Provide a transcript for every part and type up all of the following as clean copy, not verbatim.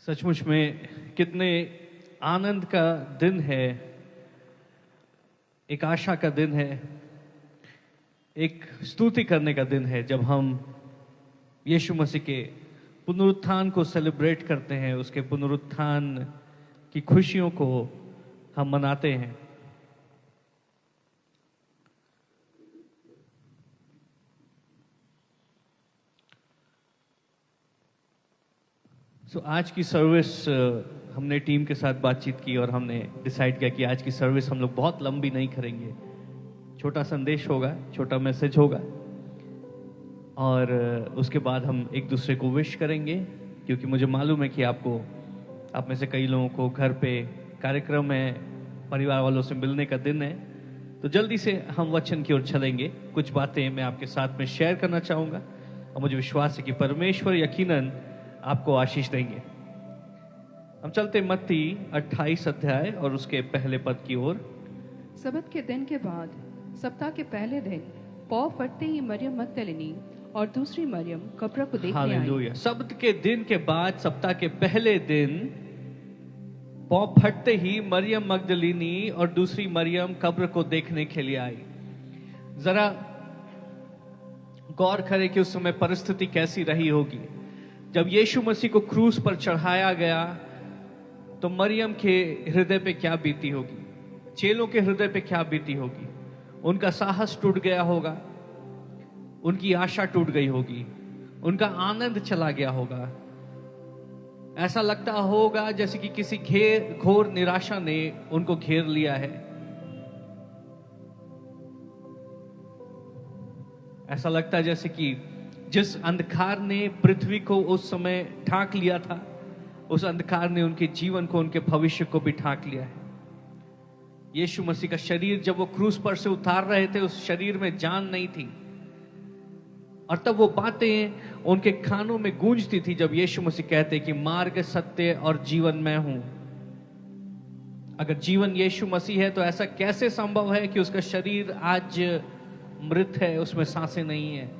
सचमुच में कितने आनंद का दिन है, एक आशा का दिन है, एक स्तुति करने का दिन है जब हम यीशु मसीह के पुनरुत्थान को सेलिब्रेट करते हैं, उसके पुनरुत्थान की खुशियों को हम मनाते हैं। आज की सर्विस हमने टीम के साथ बातचीत की और हमने डिसाइड किया कि आज की सर्विस हम लोग बहुत लंबी नहीं करेंगे। छोटा संदेश होगा, छोटा मैसेज होगा और उसके बाद हम एक दूसरे को विश करेंगे, क्योंकि मुझे मालूम है कि आप में से कई लोगों को घर पे कार्यक्रम है, परिवार वालों से मिलने का दिन है। तो जल्दी से हम वचन की ओर चलेंगे। कुछ बातें मैं आपके साथ में शेयर करना चाहूँगा और मुझे विश्वास है कि परमेश्वर यकीनन आपको आशीष देंगे। हम चलते मत्ती 28 अध्याय और उसके पहले पद की ओर। सबत के दिन के बाद सप्ताह के पहले दिन पौ फटते ही मरियम मगदलिनी और दूसरी मरियम कब्र को देखने आई। हालेलुया। सबत के दिन के बाद सप्ताह के पहले दिन पौ फटते ही मरियम मगदलिनी और दूसरी मरियम कब्र को देखने के लिए आई। जरा गौर करें कि उस समय परिस्थिति कैसी रही होगी। जब यीशु मसीह को क्रूस पर चढ़ाया गया तो मरियम के हृदय पे क्या बीती होगी, चेलों के हृदय पे क्या बीती होगी। उनका साहस टूट गया होगा, उनकी आशा टूट गई होगी, उनका आनंद चला गया होगा। ऐसा लगता होगा जैसे कि किसी घोर निराशा ने उनको घेर लिया है। ऐसा लगता है जैसे कि जिस अंधकार ने पृथ्वी को उस समय ढांक लिया था, उस अंधकार ने उनके जीवन को, उनके भविष्य को भी ढांक लिया है। यीशु मसीह का शरीर जब वो क्रूस पर से उतार रहे थे, उस शरीर में जान नहीं थी और तब वो बातें उनके कानों में गूंजती थी जब यीशु मसीह कहते कि मार्ग, सत्य और जीवन मैं हूं। अगर जीवन यीशु मसीह है तो ऐसा कैसे संभव है कि उसका शरीर आज मृत है, उसमें सांसें नहीं है,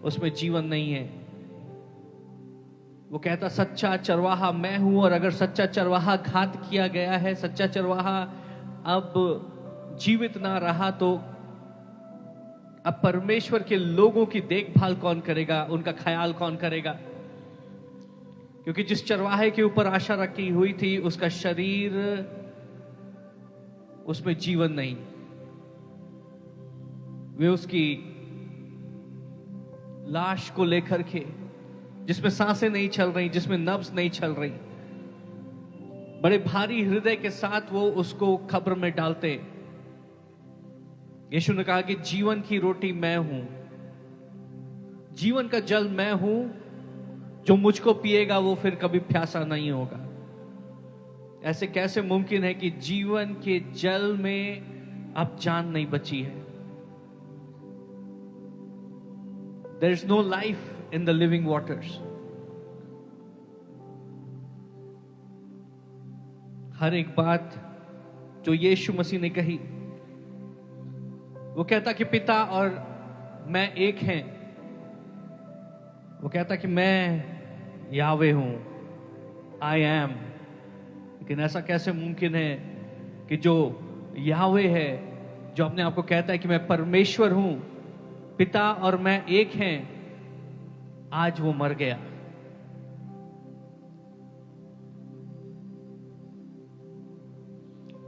उसमें जीवन नहीं है। वो कहता सच्चा चरवाहा मैं हूं, और अगर सच्चा चरवाहा घात किया गया है, सच्चा चरवाहा अब जीवित ना रहा, तो अब परमेश्वर के लोगों की देखभाल कौन करेगा, उनका ख्याल कौन करेगा। क्योंकि जिस चरवाहे के ऊपर आशा रखी हुई थी, उसका शरीर, उसमें जीवन नहीं। वे उसकी लाश को लेकर के, जिसमें सांसें नहीं चल रही, जिसमें नब्ज नहीं चल रही, बड़े भारी हृदय के साथ वो उसको कब्र में डालते। यीशु ने कहा कि जीवन की रोटी मैं हूं, जीवन का जल मैं हूं, जो मुझको पिएगा वो फिर कभी प्यासा नहीं होगा। ऐसे कैसे मुमकिन है कि जीवन के जल में अब जान नहीं बची है? There is no life in the living waters. हर एक बात जो यीशु मसीह ने कही, वो कहता कि पिता और मैं एक हैं। वो कहता कि मैं यावे हूं, आई एम। लेकिन ऐसा कैसे मुमकिन है कि जो यावे है, जो अपने आप को कहता है कि मैं परमेश्वर हूं, पिता और मैं एक हैं, आज वो मर गया।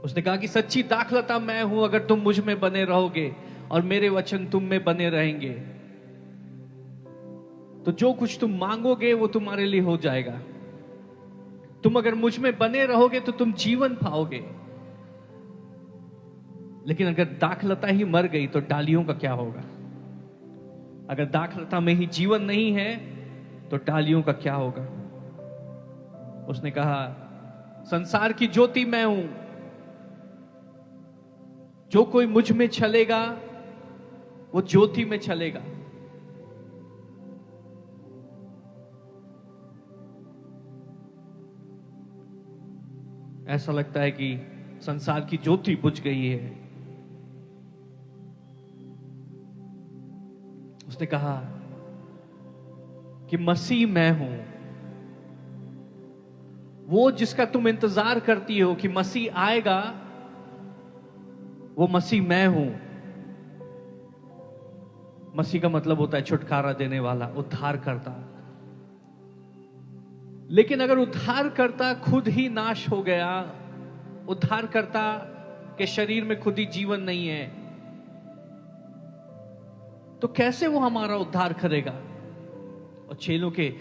उसने कहा कि सच्ची दाखलता मैं हूं, अगर तुम मुझ में बने रहोगे और मेरे वचन तुम में बने रहेंगे तो जो कुछ तुम मांगोगे वो तुम्हारे लिए हो जाएगा। तुम अगर मुझ में बने रहोगे तो तुम जीवन पाओगे। लेकिन अगर दाखलता ही मर गई तो डालियों का क्या होगा? अगर दाखलता में ही जीवन नहीं है तो डालियों का क्या होगा? उसने कहा संसार की ज्योति मैं हूं, जो कोई मुझ में चलेगा वो ज्योति में चलेगा। ऐसा लगता है कि संसार की ज्योति बुझ गई है। उसने कहा कि मसीह मैं हूं, वो जिसका तुम इंतजार करती हो कि मसीह आएगा, वो मसीह मैं हूं। मसीह का मतलब होता है छुटकारा देने वाला, उद्धार करता। लेकिन अगर उद्धारकर्ता खुद ही नाश हो गया, उद्धारकर्ता के शरीर में खुद ही जीवन नहीं है, तो कैसे वो हमारा उद्धार करेगा? और चेलों के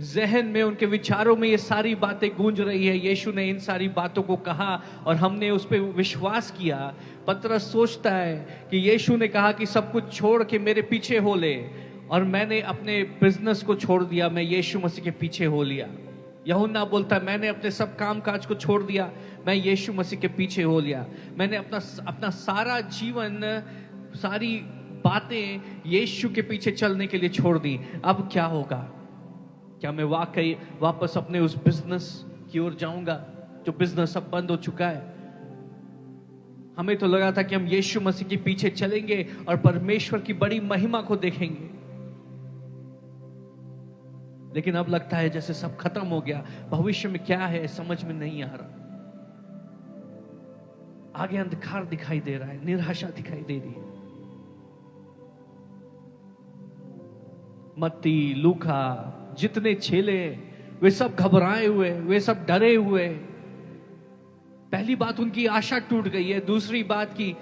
जहन में, उनके विचारों में ये सारी बातें गूंज रही है। यीशु ने इन सारी बातों को कहा और हमने उस पर विश्वास किया। पतरस सोचता है कि यीशु ने कहा कि सब कुछ छोड़ के मेरे पीछे हो ले, और मैंने अपने बिजनेस को छोड़ दिया, मैं यीशु मसीह के पीछे हो लिया। यूहन्ना बोलता है मैंने अपने सब काम काज को छोड़ दिया, मैं यीशु मसीह के पीछे हो लिया। मैंने अपना सारा जीवन, सारी बातें यीशु के पीछे चलने के लिए छोड़ दी। अब क्या होगा? क्या मैं वाकई वापस अपने उस बिजनेस की ओर जाऊंगा जो बिजनेस अब बंद हो चुका है? हमें तो लगा था कि हम यीशु मसीह के पीछे चलेंगे और परमेश्वर की बड़ी महिमा को देखेंगे, लेकिन अब लगता है जैसे सब खत्म हो गया। भविष्य में क्या है समझ में नहीं आ रहा। आगे अंधकार दिखाई दे रहा है, निराशा दिखाई दे रही है। मत्ती, लूका, जितने चेले, वे सब घबराए हुए, वे सब डरे हुए। पहली बात, उनकी आशा टूट गई है। दूसरी बात की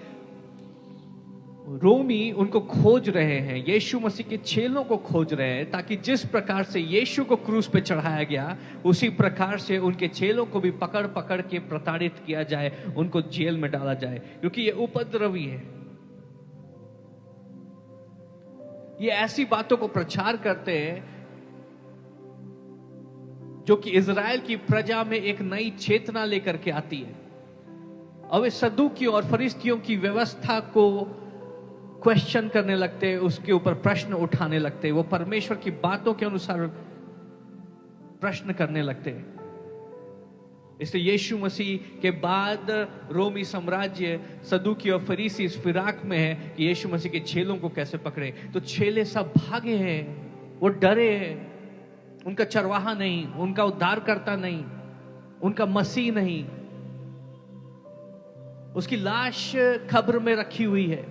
रोमी उनको खोज रहे हैं, यीशु मसीह के चेलों को खोज रहे हैं, ताकि जिस प्रकार से यीशु को क्रूस पे चढ़ाया गया, उसी प्रकार से उनके चेलों को भी पकड़ पकड़ के प्रताड़ित किया जाए, उनको जेल में डाला जाए, क्योंकि ये उपद्रवी है। ये ऐसी बातों को प्रचार करते हैं जो कि इजराइल की प्रजा में एक नई चेतना लेकर के आती है। अब वे सदूकियों और फरिस्तियों की व्यवस्था को क्वेश्चन करने लगते हैं, उसके ऊपर प्रश्न उठाने लगते हैं, वो परमेश्वर की बातों के अनुसार प्रश्न करने लगते हैं। इसलिए यीशु मसीह के बाद रोमी साम्राज्य, सदूकी और फरीसी इस फिराक में है कि यीशु मसीह के चेलों को कैसे पकड़े। तो चेले सब भागे हैं, वो डरे हैं। उनका चरवाहा नहीं, उनका उद्धारकर्ता नहीं, उनका मसीह नहीं, उसकी लाश कब्र में रखी हुई है।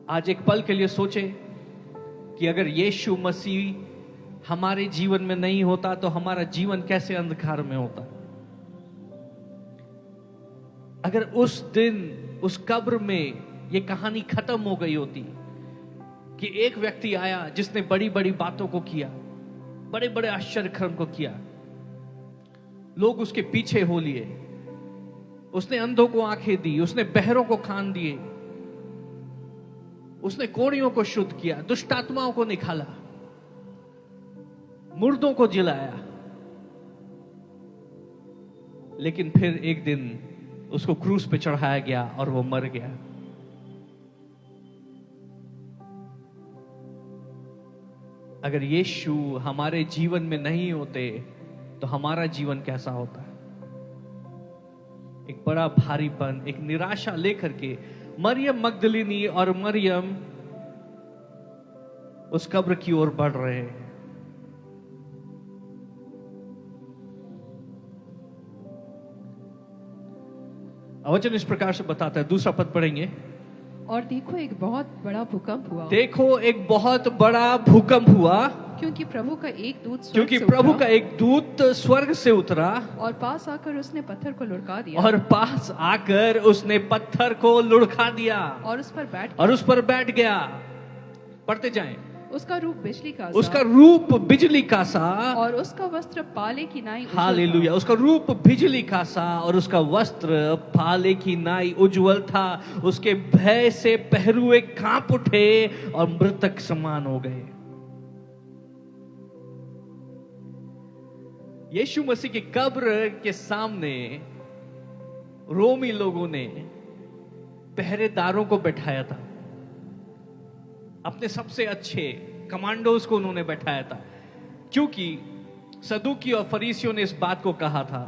आज एक पल के लिए सोचे कि अगर यीशु मसीह हमारे जीवन में नहीं होता तो हमारा जीवन कैसे अंधकार में होता। अगर उस दिन उस कब्र में यह कहानी खत्म हो गई होती कि एक व्यक्ति आया जिसने बड़ी बड़ी बातों को किया, बड़े बड़े आश्चर्य कर्म को किया, लोग उसके पीछे हो लिए, उसने अंधों को आंखें दी, उसने बहरों को कान दिए, उसने कोढ़ियों को शुद्ध किया, दुष्ट आत्माओं को निकाला, मुर्दों को जिलाया, लेकिन फिर एक दिन उसको क्रूस पे चढ़ाया गया और वो मर गया। अगर यीशु हमारे जीवन में नहीं होते तो हमारा जीवन कैसा होता? एक बड़ा भारीपन, एक निराशा लेकर के मरियम मगदलिनी और मरियम उस कब्र की ओर बढ़ रहे हैं। वचन इस प्रकार से बताता है, दूसरा पद पढ़ेंगे। और देखो एक बहुत बड़ा भूकंप हुआ, देखो एक बहुत बड़ा भूकंप हुआ, क्योंकि प्रभु का एक दूत स्वर्ग से उतरा और पास आकर उसने पत्थर को लुढ़का दिया, और उस पर बैठ गया। पढ़ते जाएं। उसका रूप बिजली का सा और उसका वस्त्र पाले की नाई उज्ज्वल था। हालेलुया। उसका रूप बिजली का सा और उसका वस्त्र पाले की नाई उज्ज्वल था। उसके भय से पहरुए कांप उठे और मृतक समान हो गए। यीशु मसीह की कब्र के सामने रोमी लोगों ने पहरेदारों को बैठाया था, अपने सबसे अच्छे कमांडोज को उन्होंने बैठाया था, क्योंकि सदूकी और फरीसियों ने इस बात को कहा था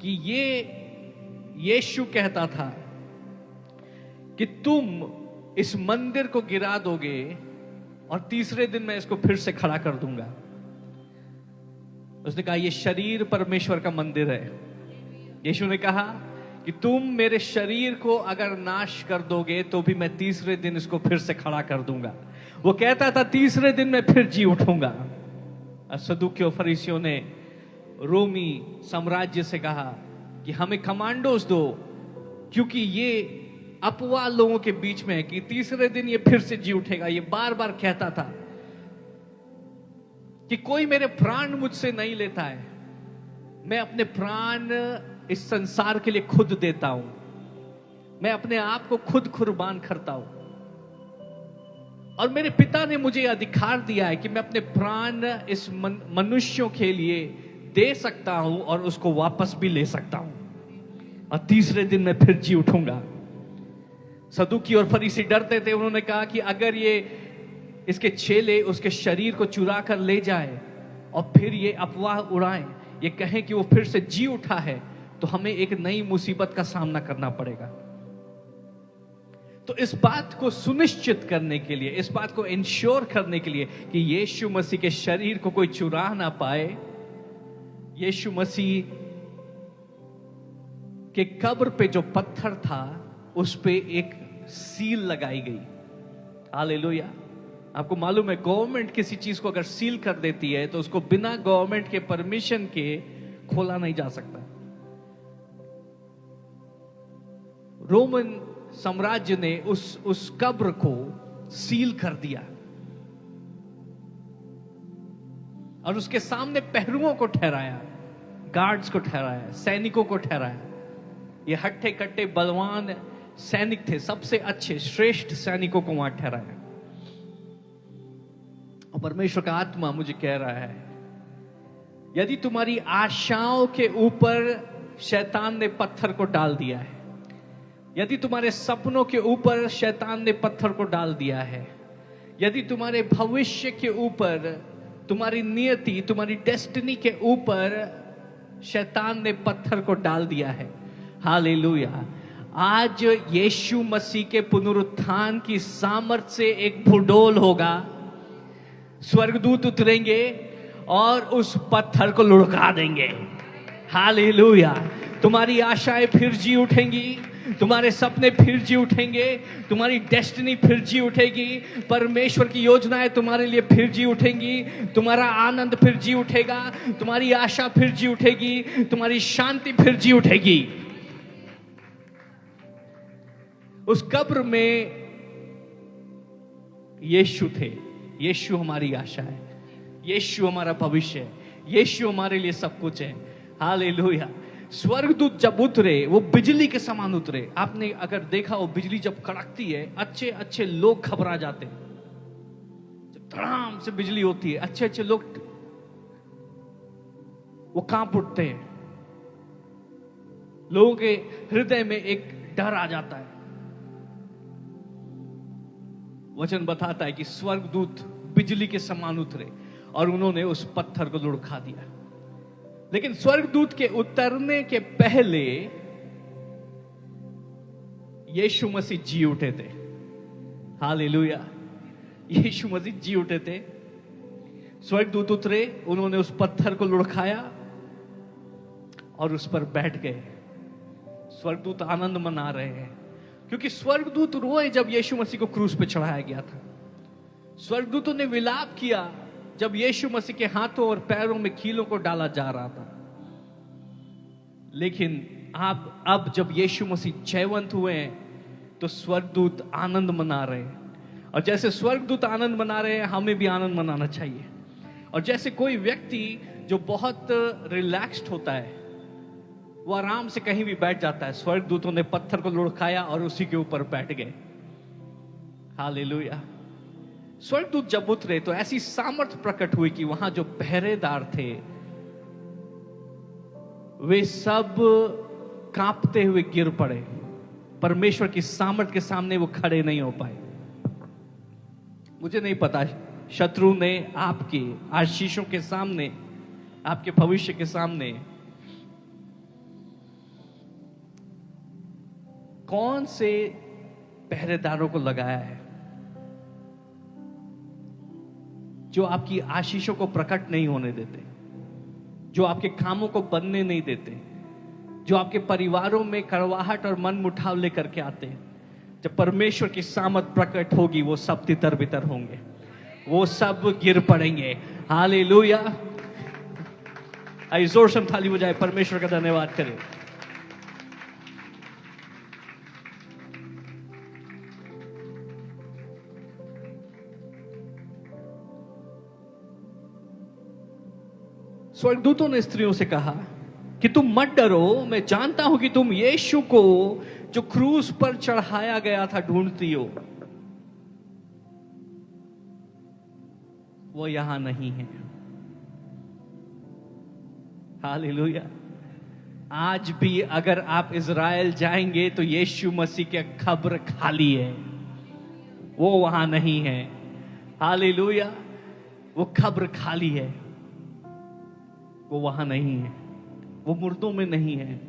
कि ये यीशु कहता था कि तुम इस मंदिर को गिरा दोगे और तीसरे दिन मैं इसको फिर से खड़ा कर दूंगा। उसने कहा ये शरीर परमेश्वर का मंदिर है। यीशु ने कहा कि तुम मेरे शरीर को अगर नाश कर दोगे तो भी मैं तीसरे दिन इसको फिर से खड़ा कर दूंगा। वो कहता था तीसरे दिन मैं फिर जी उठूंगा। सदूकियों फरीसियों ने रोमी साम्राज्य से कहा कि हमें कमांडोज दो, क्योंकि ये अपवाह लोगों के बीच में है कि तीसरे दिन ये फिर से जी उठेगा। ये बार बार कहता था कि कोई मेरे प्राण मुझसे नहीं लेता है, मैं अपने प्राण इस संसार के लिए खुद देता हूं, मैं अपने आप को खुद कुर्बान करता हूं, और मेरे पिता ने मुझे अधिकार दिया है कि मैं अपने प्राण इस मनुष्यों के लिए दे सकता हूं और उसको वापस भी ले सकता हूं, और तीसरे दिन मैं फिर जी उठूंगा। सदूकी और फरीसी डरते थे। उन्होंने कहा कि अगर ये इसके चेले उसके शरीर को चुरा कर ले जाए और फिर ये अफवाह उड़ाएं, ये कहें कि वो फिर से जी उठा है, तो हमें एक नई मुसीबत का सामना करना पड़ेगा। तो इस बात को सुनिश्चित करने के लिए, इस बात को इंश्योर करने के लिए कि यीशु मसीह के शरीर को कोई चुरा ना पाए, यीशु मसीह के कब्र पे जो पत्थर था उस पे एक सील लगाई गई। हालेलुया। आपको मालूम है गवर्नमेंट किसी चीज को अगर सील कर देती है तो उसको बिना गवर्नमेंट के परमिशन के खोला नहीं जा सकता। रोमन साम्राज्य ने उस कब्र को सील कर दिया और उसके सामने पहरुओं को ठहराया, गार्ड्स को ठहराया, सैनिकों को ठहराया। ये हट्टे कट्टे बलवान सैनिक थे, सबसे अच्छे श्रेष्ठ सैनिकों को वहां ठहराया। और परमेश्वर का आत्मा मुझे कह रहा है, यदि तुम्हारी आशाओं के ऊपर शैतान ने पत्थर को डाल दिया है, यदि तुम्हारे सपनों के ऊपर शैतान ने पत्थर को डाल दिया है, यदि तुम्हारे भविष्य के ऊपर, तुम्हारी नियति, तुम्हारी डेस्टिनी के ऊपर शैतान ने पत्थर को डाल दिया है, हालेलुया, आज यीशु मसीह के पुनरुत्थान की सामर्थ से एक भूडोल होगा। स्वर्गदूत उतरेंगे और उस पत्थर को लुढ़का देंगे। हालेलुया। तुम्हारी आशाएं फिर जी उठेंगी, तुम्हारे सपने फिर जी उठेंगे, तुम्हारी डेस्टिनी फिर जी उठेगी, परमेश्वर की योजनाएं तुम्हारे लिए फिर जी उठेंगी, तुम्हारा आनंद फिर जी उठेगा, तुम्हारी आशा फिर जी उठेगी, तुम्हारी शांति फिर जी उठेगी। उस कब्र में यीशु थे। यीशु हमारी आशा है, यीशु हमारा भविष्य है, यीशु हमारे लिए सब कुछ है। हालेलुया। स्वर्गदूत जब उतरे वो बिजली के समान उतरे। आपने अगर देखा हो बिजली जब कड़कती है, अच्छे अच्छे लोग घबरा जाते हैं। जब धड़ाम से बिजली होती है, अच्छे अच्छे लोग वो कांप उठते हैं, लोगों के हृदय में एक डर आ जाता है। वचन बताता है कि स्वर्गदूत बिजली के समान उतरे और उन्होंने उस पत्थर को लुढ़का दिया। लेकिन स्वर्गदूत के उतरने के पहले यीशु मसीह जी उठे थे। हालेलुया। यीशु मसीह जी उठे थे। स्वर्गदूत उतरे, उन्होंने उस पत्थर को लुढ़काया और उस पर बैठ गए। स्वर्गदूत आनंद मना रहे हैं क्योंकि स्वर्गदूत रोए जब यीशु मसीह को क्रूस पे चढ़ाया गया था। स्वर्गदूतों ने विलाप किया जब यीशु मसीह के हाथों और पैरों में कीलों को डाला जा रहा था। लेकिन अब जब यीशु मसीह जयवंत हुए हैं तो स्वर्गदूत आनंद मना रहे हैं। और जैसे स्वर्गदूत आनंद मना रहे हैं, हमें भी आनंद मनाना चाहिए। और जैसे कोई व्यक्ति जो बहुत रिलैक्स्ड होता है, वो आराम से कहीं भी बैठ जाता है, स्वर्गदूतों ने पत्थर को लुढ़काया और उसी के ऊपर बैठ गए। हालेलुया। स्वर्गदूत जब उतरे तो ऐसी सामर्थ प्रकट हुई कि वहां जो पहरेदार थे वे सब कांपते हुए गिर पड़े। परमेश्वर की सामर्थ के सामने वो खड़े नहीं हो पाए। मुझे नहीं पता शत्रु ने आपके आशीषों के सामने, आपके भविष्य के सामने कौन से पहरेदारों को लगाया है जो आपकी आशीषों को प्रकट नहीं होने देते। जो आपके कामों को बनने नहीं देते, जो आपके परिवारों में कड़वाहट और मन मुठाव लेकर के आते हैं, जब परमेश्वर की सामर्थ प्रकट होगी वो सब तितर बितर होंगे, वो सब गिर पड़ेंगे। हालेलुया। आइए जोर से हम थाली बजाए परमेश्वर का धन्यवाद करें। स्वर्गदूतों ने स्त्रियों से कहा कि तुम मत डरो, मैं जानता हूं कि तुम यीशु को जो क्रूस पर चढ़ाया गया था ढूंढती हो। वो यहां नहीं है। हालेलुया। आज भी अगर आप इज़राइल जाएंगे तो यीशु मसीह की कब्र खाली है, वो वहां नहीं है। हालेलुया। वो कब्र खाली है, वो वहां नहीं है, वो मुर्दों में नहीं है।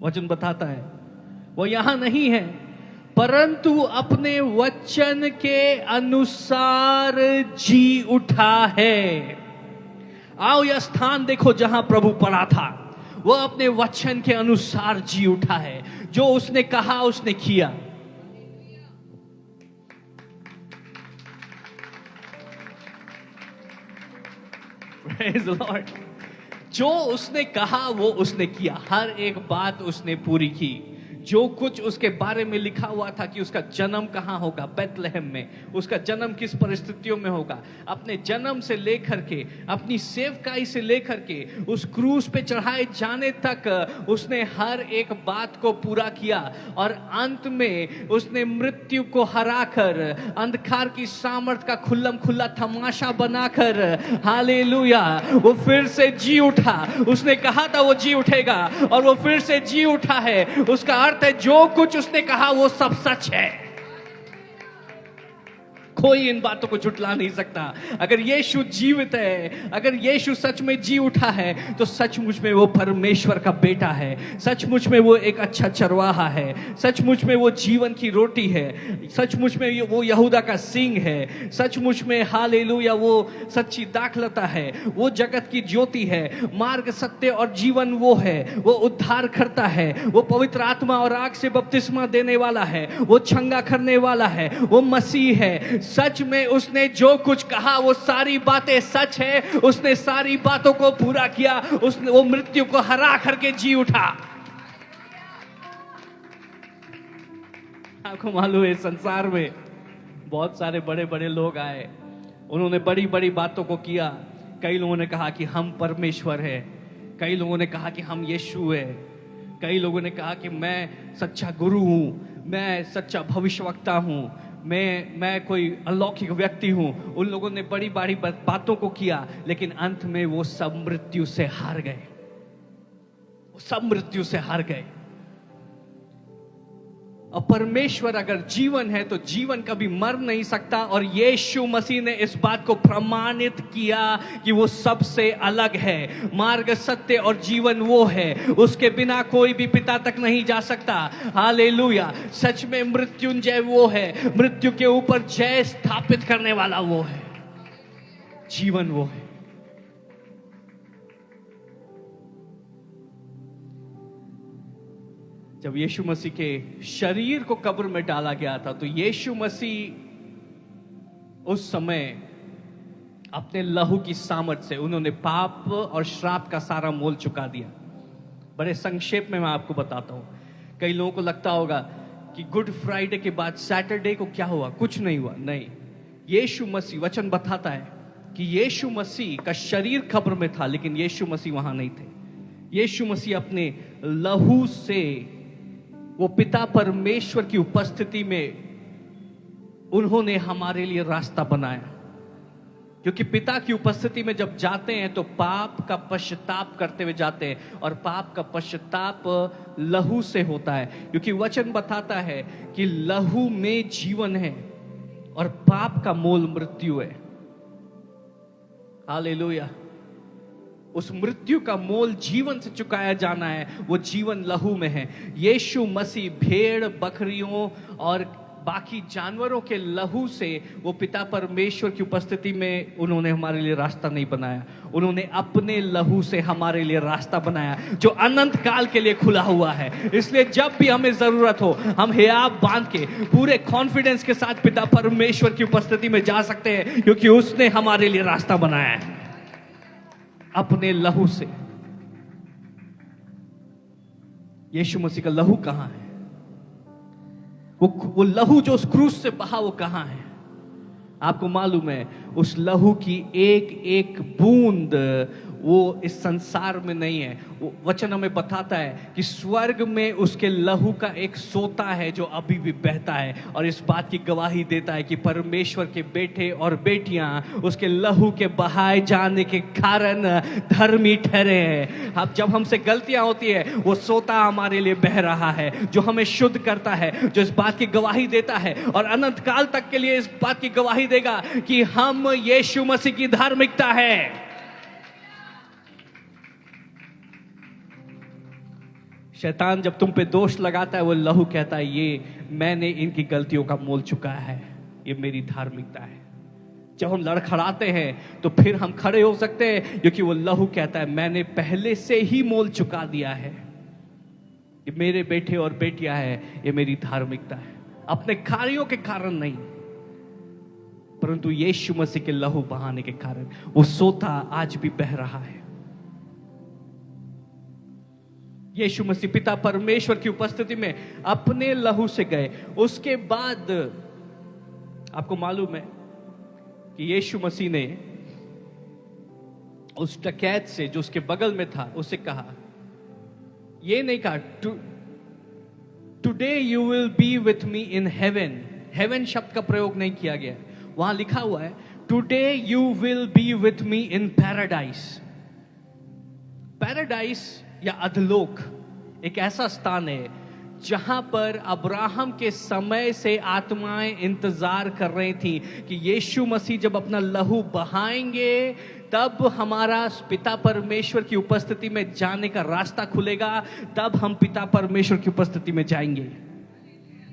वचन बताता है वो यहां नहीं है, परंतु अपने वचन के अनुसार जी उठा है। आओ यह स्थान देखो जहां प्रभु पड़ा था, वो अपने वचन के अनुसार जी उठा है। जो उसने कहा उसने किया। Praise the Lord। जो उसने कहा वो उसने किया, हर एक बात उसने पूरी की। जो कुछ उसके बारे में लिखा हुआ था कि उसका जन्म कहाँ होगा, बैतलहम में, उसका जन्म किस परिस्थितियों में होगा, अपने जन्म से लेकर के, अपनी सेवकाई से लेकर के उस क्रूस पे चढ़ाए जाने तक उसने हर एक बात को पूरा किया। और अंत में उसने मृत्यु को हराकर, अंधकार की सामर्थ का खुल्लम खुल्ला तमाशा बनाकर, हालेलुया, वो फिर से जी उठा। उसने कहा था वो जी उठेगा और वो फिर से जी उठा है। उसका अर्थ है जो कुछ उसने कहा वो सब सच है। कोई इन बातों को झुटला नहीं सकता। अगर यीशु जीवित है, अगर यीशु सच में जी उठा है, तो सचमुच में वो परमेश्वर का बेटा है। सचमुच में वो एक अच्छा चरवाहा है। सचमुच में वो जीवन की रोटी है। सचमुच में वो यहूदा का सींग है। सचमुच में हालेलुया वो सच्ची दाखलता है। वो जगत की ज्योति है। मार्ग, सत्य और जीवन वो है। वो उद्धार करता है। वो पवित्र आत्मा और आग से बपतिस्मा देने वाला है। वो छंगा करने वाला है। वो मसीह है। सच में उसने जो कुछ कहा वो सारी बातें सच है। उसने सारी बातों को पूरा किया। उसने वो मृत्यु को हरा करके जी उठा। आपको मालूम है संसार में बहुत सारे बड़े बड़े लोग आए, उन्होंने बड़ी बड़ी बातों को किया। कई लोगों ने कहा कि हम परमेश्वर है, कई लोगों ने कहा कि हम यीशु है, कई लोगों ने कहा कि मैं सच्चा गुरु हूं, मैं सच्चा भविष्यवक्ता हूं, मैं कोई अलौकिक व्यक्ति हूं। उन लोगों ने बड़ी बड़ी बातों को किया, लेकिन अंत में वो सब मृत्यु से हार गए। वो सब मृत्यु से हार गए। और परमेश्वर अगर जीवन है तो जीवन कभी मर नहीं सकता। और यीशु मसीह ने इस बात को प्रमाणित किया कि वो सबसे अलग है। मार्ग, सत्य और जीवन वो है। उसके बिना कोई भी पिता तक नहीं जा सकता। हालेलुया। सच में मृत्युंजय वो है। मृत्यु के ऊपर जय स्थापित करने वाला वो है। जीवन वो है। जब यीशु मसीह के शरीर को कब्र में डाला गया था तो यीशु मसीह उस समय अपने लहू की सामर्थ से उन्होंने पाप और श्राप का सारा मोल चुका दिया। बड़े संक्षेप में मैं आपको बताता हूं। कई लोगों को लगता होगा कि गुड फ्राइडे के बाद सैटरडे को क्या हुआ, कुछ नहीं हुआ। नहीं, यीशु मसीह, वचन बताता है कि यीशु मसीह का शरीर कब्र में था, लेकिन यीशु मसीह वहां नहीं थे। यीशु मसीह अपने लहू से वो पिता परमेश्वर की उपस्थिति में उन्होंने हमारे लिए रास्ता बनाया। क्योंकि पिता की उपस्थिति में जब जाते हैं तो पाप का पश्चाताप करते हुए जाते हैं, और पाप का पश्चाताप लहू से होता है। क्योंकि वचन बताता है कि लहू में जीवन है और पाप का मोल मृत्यु है। हालेलुया। उस मृत्यु का मोल जीवन से चुकाया जाना है, वो जीवन लहू में है। यीशु मसीह भेड़, बकरियों और बाकी जानवरों के लहू से वो पिता परमेश्वर की उपस्थिति में उन्होंने हमारे लिए रास्ता नहीं बनाया, उन्होंने अपने लहू से हमारे लिए रास्ता बनाया जो अनंत काल के लिए खुला हुआ है। इसलिए जब भी हमें जरूरत हो हम हियाब बांध के पूरे कॉन्फिडेंस के साथ पिता परमेश्वर की उपस्थिति में जा सकते हैं, क्योंकि उसने हमारे लिए रास्ता बनाया है अपने लहू से। यीशु मसीह का लहू कहां है? वो लहू जो उस क्रूस से बहा वो कहां है? आपको मालूम है उस लहू की एक एक बूंद वो इस संसार में नहीं है। वो वचन हमें बताता है कि स्वर्ग में उसके लहू का एक सोता है जो अभी भी बहता है, और इस बात की गवाही देता है कि परमेश्वर के बेटे और बेटियां उसके लहू के बहाए जाने के कारण धर्मी ठहरे हैं। अब जब हमसे गलतियां होती है वो सोता हमारे लिए बह रहा है जो हमें शुद्ध करता है, जो इस बात की गवाही देता है और अनंत काल तक के लिए इस बात की गवाही देगा कि हम यीशु मसीह की धार्मिकता है। शैतान जब तुम पे दोष लगाता है वो लहू कहता है ये मैंने इनकी गलतियों का मोल चुका है, ये मेरी धार्मिकता है। जब हम लड़खड़ाते हैं तो फिर हम खड़े हो सकते हैं, क्योंकि वो लहू कहता है मैंने पहले से ही मोल चुका दिया है, ये मेरे बेटे और बेटियां हैं, ये मेरी धार्मिकता है। अपने कार्यों के कारण नहीं, परंतु यीशु मसीह के लहू बहाने के कारण वो सोता आज भी बह रहा है। यीशु मसीह पिता परमेश्वर की उपस्थिति में अपने लहू से गए। उसके बाद आपको मालूम है कि यीशु मसीह ने उस डकैत से जो उसके बगल में था उससे कहा, ये नहीं कहा today you will be with me in heaven. Heaven शब्द का प्रयोग नहीं किया गया, वहां लिखा हुआ है today you will be with me in paradise. Paradise या अधलोक एक ऐसा स्थान है जहां पर अब्राहम के समय से आत्माएं इंतजार कर रही थी कि यीशु मसीह जब अपना लहू बहाएंगे तब हमारा पिता परमेश्वर की उपस्थिति में जाने का रास्ता खुलेगा, तब हम पिता परमेश्वर की उपस्थिति में जाएंगे।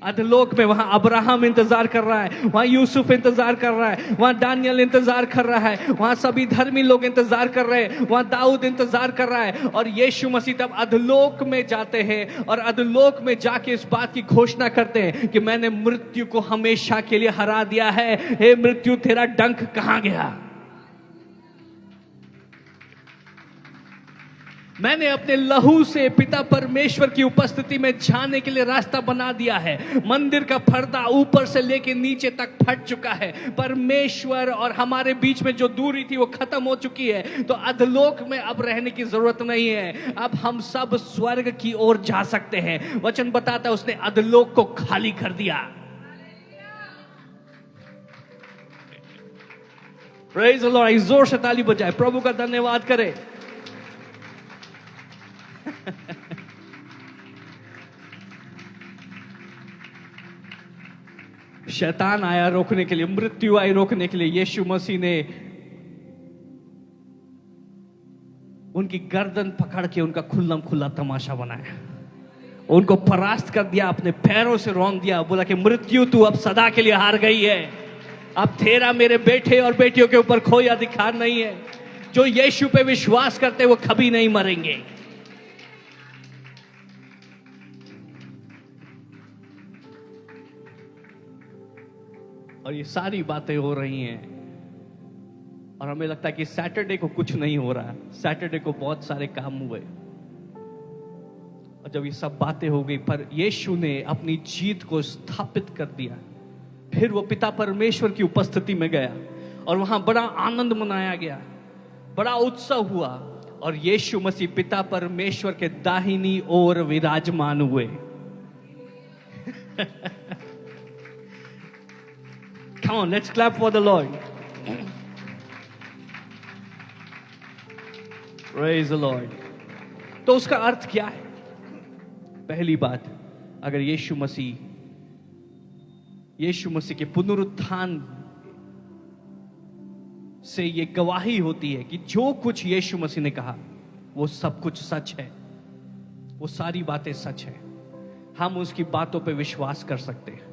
अधलोक में वहां अब्राहम इंतजार कर रहा है, वहां यूसुफ इंतजार कर रहा है, वहां दानियल इंतजार कर रहा है, वहां सभी धर्मी लोग इंतजार कर रहे हैं, वहां दाऊद इंतजार कर रहा है। और यीशु मसीह तब अधलोक में जाते हैं और अधलोक में जाके इस बात की घोषणा करते हैं कि मैंने मृत्यु को हमेशा के लिए हरा दिया है, हे मृत्यु तेरा डंक कहां गया। मैंने अपने लहू से पिता परमेश्वर की उपस्थिति में जाने के लिए रास्ता बना दिया है। मंदिर का पर्दा ऊपर से लेके नीचे तक फट चुका है, परमेश्वर और हमारे बीच में जो दूरी थी वो खत्म हो चुकी है। तो अधलोक में अब रहने की जरूरत नहीं है, अब हम सब स्वर्ग की ओर जा सकते हैं। वचन बताता है उसने अधलोक को खाली कर दिया। Praise the Lord. जोर से ताली बजाए, प्रभु का धन्यवाद करें। शैतान आया रोकने के लिए, मृत्यु आई रोकने के लिए। यीशु मसीह ने उनकी गर्दन पकड़ के उनका खुल्लम खुल्ला तमाशा बनाया, उनको परास्त कर दिया, अपने पैरों से रौंद दिया, बोला कि मृत्यु तू अब सदा के लिए हार गई है, अब तेरा मेरे बेटे और बेटियों के ऊपर कोई अधिकार नहीं है। जो यीशु पे विश्वास करते वो कभी नहीं मरेंगे। और ये सारी बातें हो रही हैं और हमें लगता है कि सैटरडे को कुछ नहीं हो रहा। सैटरडे को बहुत सारे काम हुए और जब ये सब बातें हो गई, पर यीशु ने अपनी जीत को स्थापित कर दिया। फिर वो पिता परमेश्वर की उपस्थिति में गया और वहां बड़ा आनंद मनाया गया, बड़ा उत्सव हुआ और यीशु मसीह पिता परमेश्वर के दाहिनी ओर विराजमान हुए। Come on, let's clap for the Lord. Praise the Lord. तो उसका अर्थ क्या है? पहली बात, अगर यीशु मसीह के पुनरुत्थान से ये गवाही होती है कि जो कुछ यीशु मसीह ने कहा वो सब कुछ सच है, वो सारी बातें सच है। हम उसकी बातों पे विश्वास कर सकते हैं।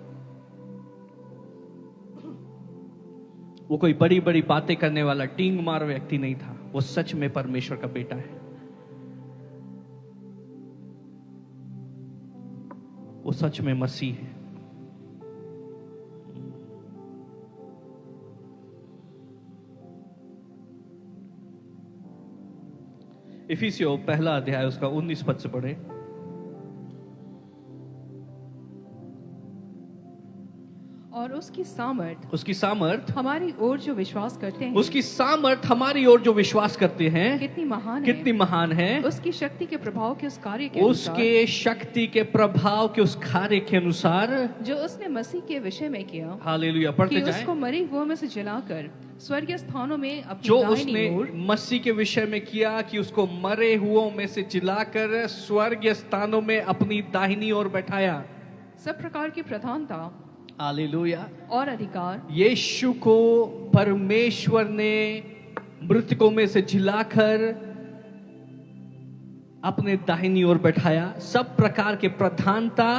वो कोई बड़ी बड़ी बातें करने वाला टींग मार व्यक्ति नहीं था, वो सच में परमेश्वर का बेटा है। वो सच में मसीह है। इफिसियों पहला अध्याय उसका 19 पद से पढ़े। और उसकी सामर्थ हमारी ओर जो विश्वास करते हैं, उसकी सामर्थ हमारी ओर जो विश्वास करते हैं कितनी महान है। उसकी शक्ति के प्रभाव के उस कार्य के उसके शक्ति के प्रभाव के उस कार्य के अनुसार जो उसने मसीह के विषय में किया। हालेलुया, पढ़ते जाएं। उसको मरे हुओं में से जलाकर स्वर्गीय स्थानों में अपनी जो उसने मसीह के विषय में किया कि उसको मरे हुओं में से जिलाकर स्वर्गीय स्थानों में अपनी दाहिनी ओर बैठाया। सब प्रकार की प्रधानता, हालेलुया, और अधिकार यीशु को परमेश्वर ने मृतकों में से जिलाकर अपने दाहिनी ओर बैठाया। सब प्रकार के प्रधानता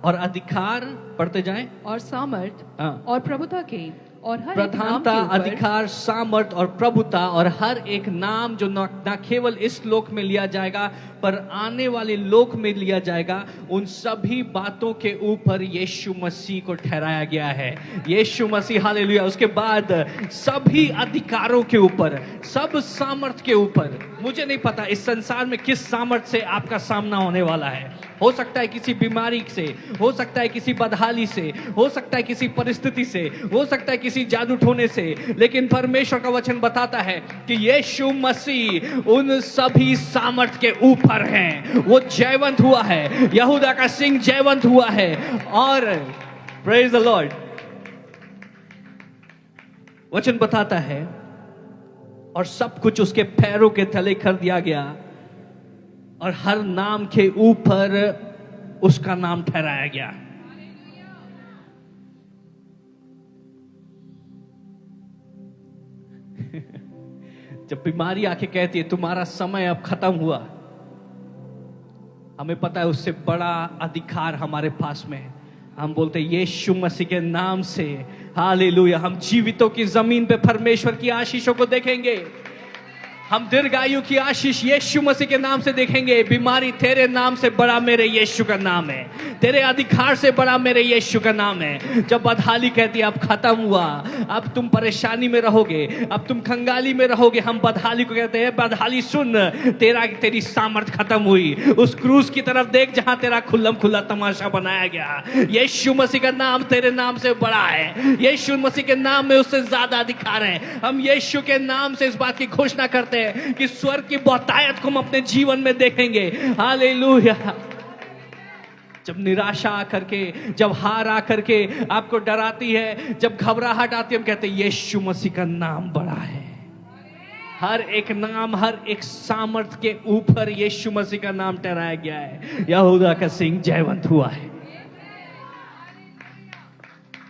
और अधिकार, पढ़ते जाएं, और सामर्थ और प्रभुता के, और हर प्रधानता, अधिकार, सामर्थ और प्रभुता और हर एक नाम जो न केवल इस लोक में लिया जाएगा पर आने वाले लोक में लिया जाएगा, उन सभी बातों के ऊपर यीशु मसीह को ठहराया गया है। यीशु मसीह, हालेलुया। उसके बाद सभी अधिकारों के ऊपर, सब सामर्थ के ऊपर। मुझे नहीं पता इस संसार में किस सामर्थ से आपका सामना होने वाला है। हो सकता है किसी बीमारी से, हो सकता है किसी बदहाली से, हो सकता है किसी परिस्थिति से, हो सकता है किसी जादू टोने से, लेकिन परमेश्वर का वचन बताता है कि यीशु मसीह उन सभी सामर्थ के ऊपर है। वो जयवंत हुआ है, यहूदा का सिंह जयवंत हुआ है। और प्रेज द लॉर्ड, वचन बताता है और सब कुछ उसके पैरों के तले कर दिया गया और हर नाम के ऊपर उसका नाम ठहराया गया। जब बीमारी आके कहती है तुम्हारा समय अब खत्म हुआ, हमें पता है उससे बड़ा अधिकार हमारे पास में है। हम बोलते हैं यीशु मसीह के नाम से, हालेलुया, हम जीवितों की जमीन पे परमेश्वर की आशीषों को देखेंगे। हम दीर्घायु की आशीष यीशु मसीह के नाम से देखेंगे। बीमारी तेरे नाम से बड़ा मेरे यीशु का नाम है, तेरे अधिकार से बड़ा मेरे यीशु का नाम है। जब बदहाली कहती है अब खत्म हुआ, अब तुम परेशानी में रहोगे, अब तुम कंगाली में रहोगे, हम बदहाली को कहते हैं बदहाली सुन, तेरी सामर्थ खत्म हुई। उस क्रूस की तरफ देख जहां तेरा खुल्लम खुल्ला तमाशा बनाया गया। यीशु मसीह का नाम तेरे नाम से बड़ा है, यीशु मसीह के नाम में उससे ज्यादा अधिकार है। हम यीशु के नाम से इस बात की घोषणा करते कि स्वर्ग की बहुतायत को हम अपने जीवन में देखेंगे। हालेलुया। जब निराशा आकर के, जब हार आकर के आपको डराती है, जब घबराहट आती है, हम कहते हैं यीशु मसीह का नाम बड़ा है। हर एक नाम, हर एक सामर्थ के ऊपर यीशु मसीह का नाम ठहराया गया है। यहूदा का सिंह जयवंत हुआ है।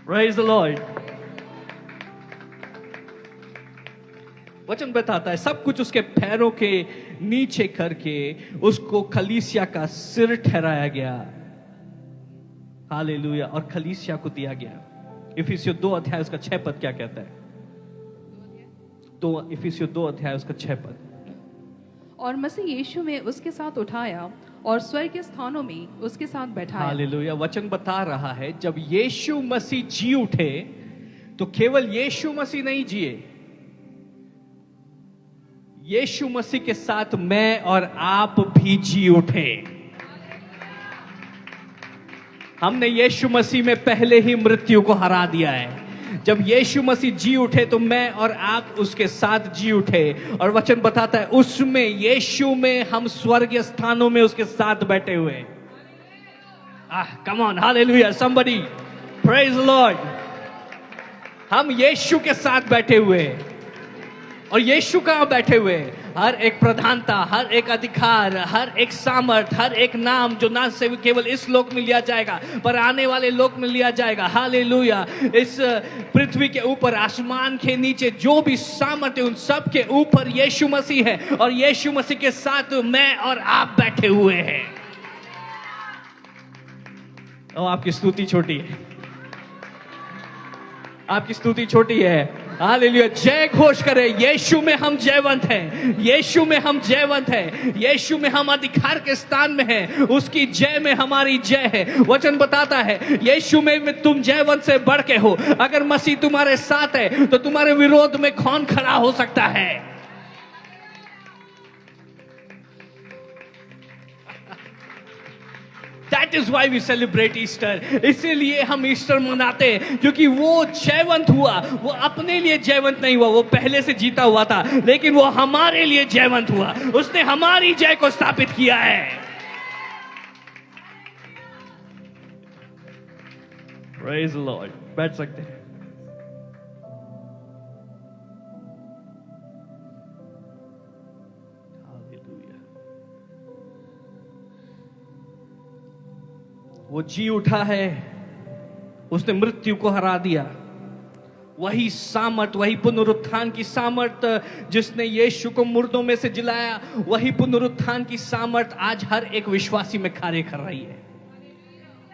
Praise the Lord. वचन बताता है सब कुछ उसके पैरों के नीचे करके उसको कलीसिया का सिर ठहराया गया। हालेलुया। और कलीसिया को दिया गया। इफिसियों 2 अध्याय उसका 6 पद क्या कहता है? तो इफिसियों 2 अध्याय उसका 6 पद। और मसीह यीशु में उसके साथ उठाया और स्वर्ग के स्थानों में उसके साथ बैठाया। हालेलुया। वचन बता रहा है जब यीशु मसीह जी उठे तो केवल यीशु मसीह नहीं जिए, यीशु मसीह के साथ मैं और आप भी जी उठे। हमने यीशु मसीह में पहले ही मृत्यु को हरा दिया है। जब यीशु मसीह जी उठे तो मैं और आप उसके साथ जी उठे। और वचन बताता है उसमें, यीशु में हम स्वर्गीय स्थानों में उसके साथ बैठे हुए। Come on, hallelujah, somebody praise the Lord. हम यीशु के साथ बैठे हुए हैं। और यीशु कहाँ बैठे हुए? हर एक प्रधानता, हर एक अधिकार, हर एक सामर्थ, हर एक नाम जो ना से केवल इस लोक में लिया जाएगा पर आने वाले लोक में लिया जाएगा। हालेलुया। इस पृथ्वी के ऊपर, आसमान के नीचे जो भी सामर्थ है उन सब के ऊपर यीशु मसीह है। और यीशु मसीह के साथ मैं और आप बैठे हुए हैं। और आपकी स्तुति छोटी है, आपकी स्तुति छोटी है। हालेलुया, जय घोष करें। यीशु में हम जयवंत हैं, यीशु में हम जयवंत हैं, यीशु में हम अधिकार के स्थान में हैं, उसकी जय में हमारी जय है। वचन बताता है यीशु में तुम जयवंत से बढ़ के हो। अगर मसीह तुम्हारे साथ है तो तुम्हारे विरोध में कौन खड़ा हो सकता है? That is why we celebrate Easter. इसीलिए हम ईस्टर मनाते हैं, क्योंकि वो जयवंत हुआ। वो अपने लिए जयवंत नहीं हुआ, वो पहले से जीता हुआ था, लेकिन वो हमारे लिए जयवंत हुआ। उसने हमारी जय को स्थापित किया है। Praise the Lord. बैठ सकते हैं। वो जी उठा है, उसने मृत्यु को हरा दिया। वही सामर्थ, वही पुनरुत्थान की सामर्थ जिसने यीशु को मुर्दों में से जिलाया, वही पुनरुत्थान की सामर्थ आज हर एक विश्वासी में कार्य कर रही है।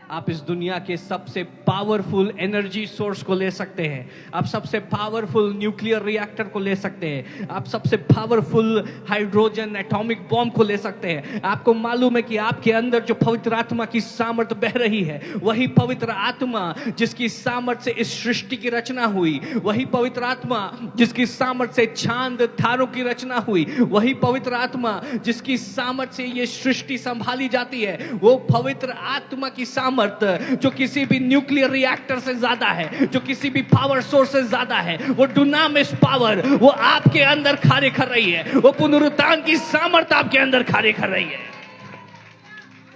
आप इस दुनिया के सबसे पावरफुल एनर्जी सोर्स को ले सकते हैं, आप सबसे पावरफुल न्यूक्लियर रिएक्टर को ले सकते हैं, आप सबसे पावरफुल हाइड्रोजन एटॉमिक बॉम्ब को ले सकते हैं। आपको मालूम है कि आपके अंदर जो पवित्र आत्मा की सामर्थ बह रही है, वही पवित्र आत्मा जिसकी सामर्थ से इस सृष्टि की रचना हुई, वही पवित्र आत्मा जिसकी सामर्थ से चांद तारों की रचना हुई, वही पवित्र आत्मा जिसकी सामर्थ से ये सृष्टि संभाली जाती है, वो पवित्र आत्मा की सामर्थ जो किसी भी न्यूक्लियर रिएक्टर से ज्यादा है, जो किसी भी पावर सोर्स से ज्यादा है, वो डुनामिस पावर वो आपके अंदर कार्य कर रही है। वो पुनरुत्थान की सामर्थ आपके अंदर कार्य कर रही है,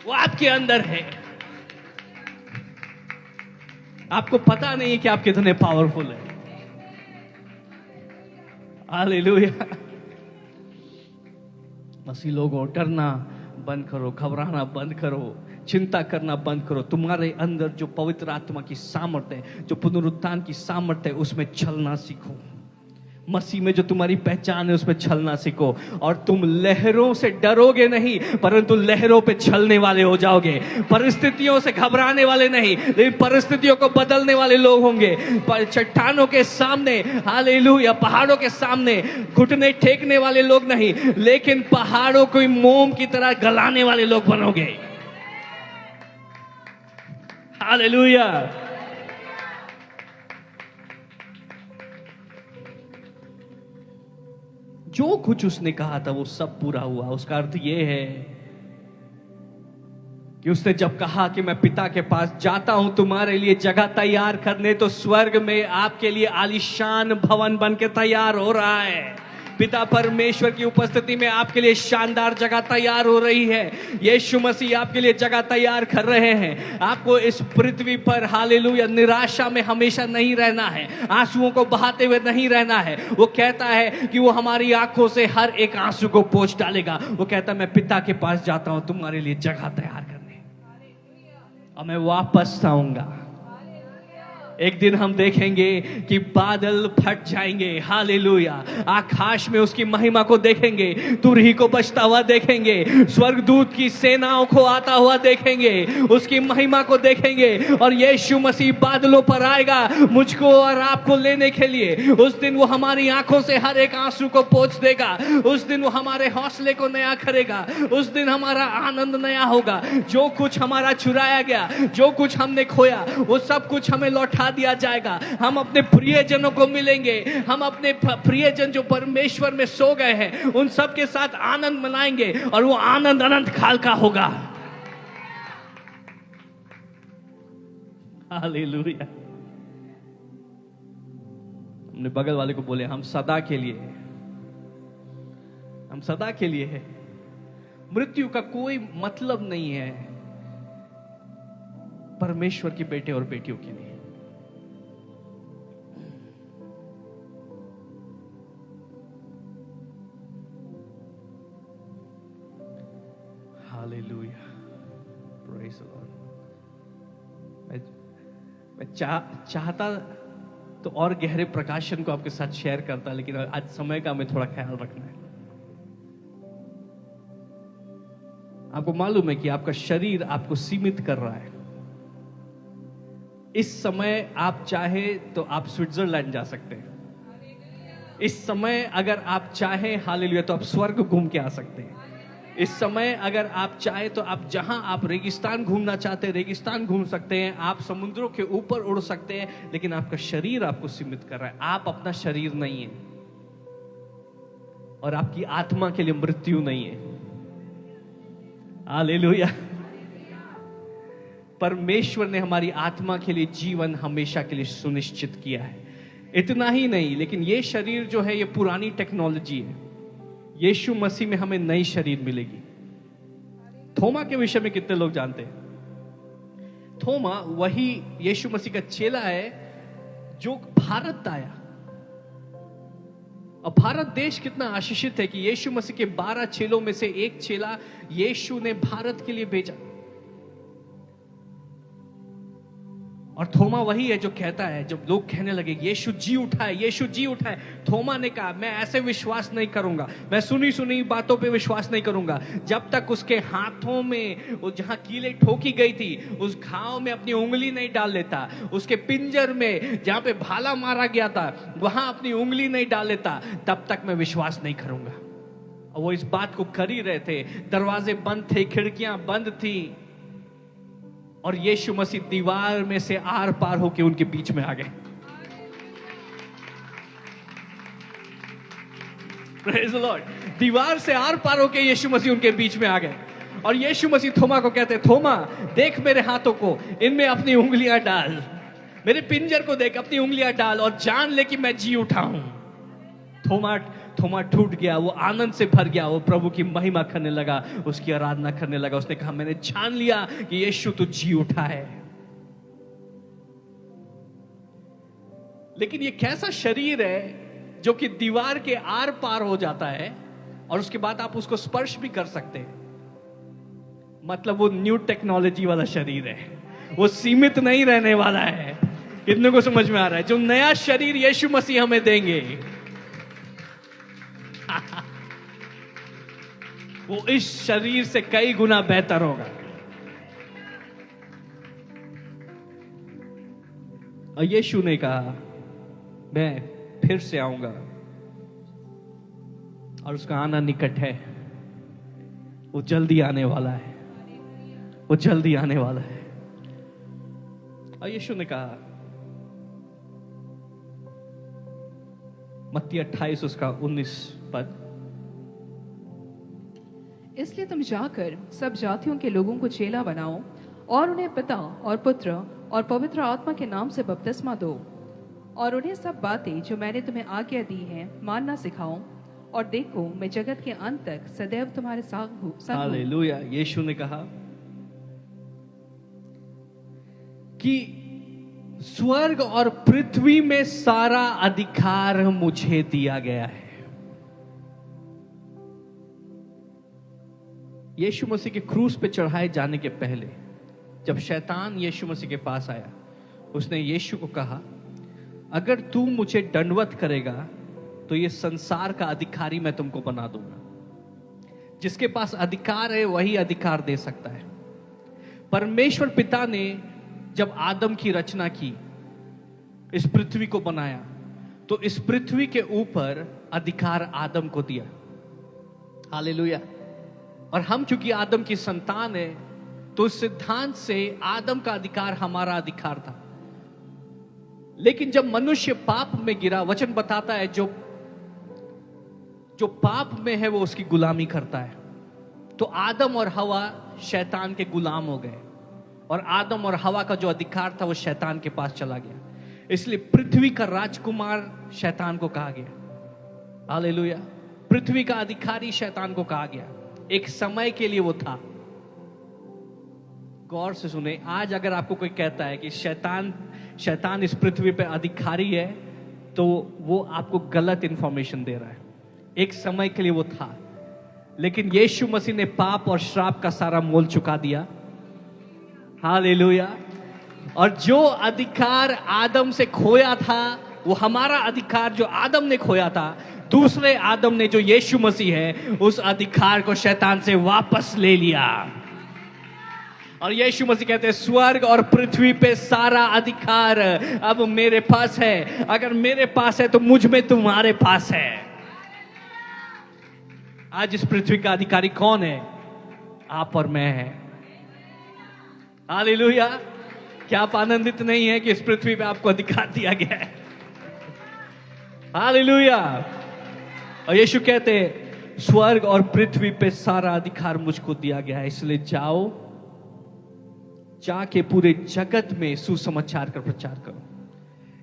वो आपके अंदर है। आपको पता नहीं है कि आप कितने पावरफुल है। हालेलुया। मसीह लोगों, डरना बंद करो, घबराना बंद करो, चिंता करना बंद करो। तुम्हारे अंदर जो पवित्र आत्मा की सामर्थ है, जो पुनरुत्थान की सामर्थ है, उसमें चलना सीखो। मसीह में जो तुम्हारी पहचान है, उसमें चलना सीखो, और तुम लहरों से डरोगे नहीं, परंतु लहरों पे चलने वाले हो जाओगे। परिस्थितियों से घबराने वाले नहीं, लेकिन परिस्थितियों को बदलने वाले लोग होंगे। चट्टानों के सामने, हालेलुया, पहाड़ों के सामने घुटने टेकने वाले लोग नहीं, लेकिन पहाड़ों को मोम की तरह गलाने वाले लोग बनोगे। हालेलुया। जो कुछ उसने कहा था वो सब पूरा हुआ। उसका अर्थ ये है कि उसने जब कहा कि मैं पिता के पास जाता हूं तुम्हारे लिए जगह तैयार करने, तो स्वर्ग में आपके लिए आलीशान भवन बन के तैयार हो रहा है। पिता परमेश्वर की उपस्थिति में आपके लिए शानदार जगह तैयार हो रही है। यीशु मसीह आपके लिए जगह तैयार कर रहे हैं। आपको इस पृथ्वी पर, हालेलुया, निराशा में हमेशा नहीं रहना है, आंसुओं को बहाते हुए नहीं रहना है। वो कहता है कि वो हमारी आंखों से हर एक आंसू को पोंछ डालेगा। वो कहता है मैं पिता के पास जाता हूं तुम्हारे लिए जगह तैयार करने, और मैं वापस आऊंगा। एक दिन हम देखेंगे कि बादल फट जाएंगे, हालेलुया, आकाश में उसकी महिमा को देखेंगे, तुरही को बजता हुआ देखेंगे, स्वर्गदूत की सेनाओं को आता हुआ देखेंगे, उसकी महिमा को देखेंगे, और यीशु मसीह बादलों पर आएगा मुझको और आपको लेने के लिए। उस दिन वो हमारी आंखों से हर एक आंसू को पोंछ देगा। उस दिन वो हमारे हौसले को नया करेगा। उस दिन हमारा आनंद नया होगा। जो कुछ हमारा चुराया गया, जो कुछ हमने खोया, वो सब कुछ हमें लौटा दिया जाएगा। हम अपने प्रियजनों को मिलेंगे। हम अपने प्रियजन जो परमेश्वर में सो गए हैं, उन सब के साथ आनंद मनाएंगे, और वो आनंद अनंत काल का होगा। हालेलुया। हमने बगल वाले को बोले हम सदा के लिए हैं, हम सदा के लिए है। मृत्यु का कोई मतलब नहीं है परमेश्वर के बेटे और बेटियों के लिए। Hallelujah, praise the Lord. मैं चाहता तो और गहरे प्रकाशन को आपके साथ शेयर करता, लेकिन आज समय का हमें थोड़ा ख्याल रखना है। आपको मालूम है कि आपका शरीर आपको सीमित कर रहा है। इस समय आप चाहे तो आप स्विट्जरलैंड जा सकते हैं, इस समय अगर आप चाहें हालेलुया तो आप स्वर्ग घूम के आ सकते हैं। इस समय अगर आप चाहे तो आप जहां आप रेगिस्तान घूमना चाहते हैं रेगिस्तान घूम सकते हैं, आप समुद्रों के ऊपर उड़ सकते हैं, लेकिन आपका शरीर आपको सीमित कर रहा है। आप अपना शरीर नहीं है और आपकी आत्मा के लिए मृत्यु नहीं है। हालेलुया। परमेश्वर ने हमारी आत्मा के लिए जीवन हमेशा के लिए सुनिश्चित किया है। इतना ही नहीं, लेकिन ये शरीर जो है ये पुरानी टेक्नोलॉजी है। यीशु मसीह में हमें नई शरीर मिलेगी। थोमा के विषय में कितने लोग जानते हैं? थोमा वही यीशु मसीह का चेला है जो भारत आया। और भारत देश कितना आशीषित है कि यीशु मसीह के 12 चेलों में से एक चेला यीशु ने भारत के लिए भेजा। और थोमा वही है जो कहता है, जब लोग कहने लगे यीशु जी उठाए, यीशु जी उठाए, थोमा ने कहा मैं ऐसे विश्वास नहीं करूंगा, मैं सुनी सुनी बातों पे विश्वास नहीं करूंगा जब तक उसके हाथों में वो जहां कीले ठोकी गई थी उस घाव में अपनी उंगली नहीं डाल लेता, उसके पिंजर में जहां पे भाला मारा गया था वहां अपनी उंगली नहीं डाल लेता, तब तक मैं विश्वास नहीं करूंगा। और वो इस बात को कर ही रहे थे। दरवाजे बंद थे, खिड़कियां बंद थी, और यीशु मसीह दीवार में से आर पार होके उनके बीच में आ गए। Praise the Lord. दीवार से आर पार होके यीशु मसीह उनके बीच में आ गए। और यीशु मसीह थोमा को कहते, थोमा देख मेरे हाथों को, इनमें अपनी उंगलियां डाल, मेरे पिंजर को देख, अपनी उंगलियां डाल और जान ले कि मैं जी उठा हूं। थोमा टूट गया, वो आनंद से भर गया, वो प्रभु की महिमा करने लगा, उसकी आराधना करने लगा। उसने कहा मैंने जान लिया कि यीशु तो जी उठा है। लेकिन ये कैसा शरीर है जो कि दीवार के आर पार हो जाता है और उसके बाद आप उसको स्पर्श भी कर सकते हैं? मतलब वो न्यू टेक्नोलॉजी वाला शरीर है, वो सीमित नहीं रहने वाला है। कितने को समझ में आ रहा है? जो नया शरीर यीशु मसीह हमें देंगे वो इस शरीर से कई गुना बेहतर होगा। और यीशु ने कहा मैं फिर से आऊंगा और उसका आना निकट है, वो जल्दी आने वाला है, वो जल्दी आने वाला है। और यीशु ने कहा मत्ती 28 उसका 19 पद, इसलिए तुम जाकर सब जातियों के लोगों को चेला बनाओ और उन्हें पिता और पुत्र और पवित्र आत्मा के नाम से बपतिस्मा दो और उन्हें सब बातें जो मैंने तुम्हें आज्ञा दी हैं मानना सिखाओ, और देखो मैं जगत के अंत तक सदैव तुम्हारे साथ हूं। हालेलुया। यीशु ने कहा कि स्वर्ग और पृथ्वी में सारा अधिकार मुझे दिया गया है। यीशु मसीह के क्रूस पे चढ़ाए जाने के पहले जब शैतान यीशु मसीह के पास आया, उसने यीशु को कहा अगर तू मुझे दंडवत करेगा तो ये संसार का अधिकारी मैं तुमको बना दूंगा। जिसके पास अधिकार है वही अधिकार दे सकता है। परमेश्वर पिता ने जब आदम की रचना की, इस पृथ्वी को बनाया, तो इस पृथ्वी के ऊपर अधिकार आदम को दिया। हालेलुया। और हम चूंकि आदम की संतान है तो इस सिद्धांत से आदम का अधिकार हमारा अधिकार था। लेकिन जब मनुष्य पाप में गिरा, वचन बताता है जो पाप में है वो उसकी गुलामी करता है। तो आदम और हवा शैतान के गुलाम हो गए और आदम और हवा का जो अधिकार था वो शैतान के पास चला गया। इसलिए पृथ्वी का राजकुमार शैतान को कहा गया। हालेलुया। पृथ्वी का अधिकारी शैतान को कहा गया। एक समय के लिए वो था। गौर से सुने, आज अगर आपको कोई कहता है कि शैतान इस पृथ्वी पे अधिकारी है तो वो आपको गलत इंफॉर्मेशन दे रहा है। एक समय के लिए वो था, लेकिन यीशु मसीह ने पाप और श्राप का सारा मोल चुका दिया। हालेलुया। और जो अधिकार आदम से खोया था, वो हमारा अधिकार जो आदम ने खोया था, दूसरे आदम ने जो यीशु मसीह है, उस अधिकार को शैतान से वापस ले लिया। और यीशु मसीह कहते हैं स्वर्ग और पृथ्वी पे सारा अधिकार अब मेरे पास है। अगर मेरे पास है तो मुझ में तुम्हारे पास है। आज इस पृथ्वी का अधिकारी कौन है? आप और मैं है। हालेलुया। क्या आप आनंदित नहीं है कि इस पृथ्वी पे आपको अधिकार दिया गया है? हालेलुया। और यीशु कहते हैं स्वर्ग और पृथ्वी पे सारा अधिकार मुझको दिया गया है, इसलिए जाओ, जाके पूरे जगत में सुसमाचार का प्रचार करो।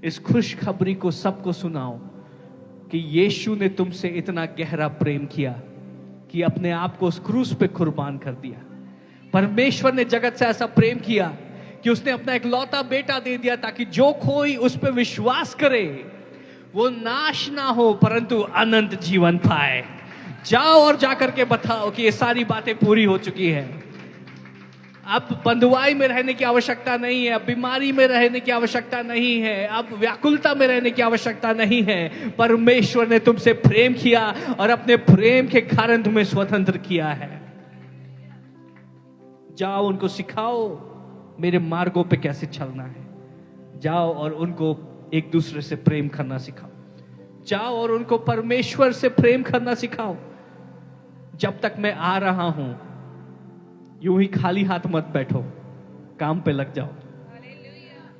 इस खुशखबरी को सबको सुनाओ कि यीशु ने तुमसे इतना गहरा प्रेम किया कि अपने आप को उस क्रूस पे कुर्बान कर दिया। परमेश्वर ने जगत से ऐसा प्रेम किया कि उसने अपना एक लौता बेटा दे दिया ताकि जो कोई उस पे विश्वास करे वो नाश ना हो परंतु अनंत जीवन पाए। जाओ और जाकर के बताओ कि ये सारी बातें पूरी हो चुकी है। अब बंधुआई में रहने की आवश्यकता नहीं है, अब बीमारी में रहने की आवश्यकता नहीं है, अब व्याकुलता में रहने की आवश्यकता नहीं है। परमेश्वर ने तुमसे प्रेम किया और अपने प्रेम के कारण तुम्हें स्वतंत्र किया है। जाओ उनको सिखाओ मेरे मार्गों पे कैसे चलना है। जाओ और उनको एक दूसरे से प्रेम करना सिखाओ। जाओ और उनको परमेश्वर से प्रेम करना सिखाओ। जब तक मैं आ रहा हूं यूं ही खाली हाथ मत बैठो, काम पे लग जाओ।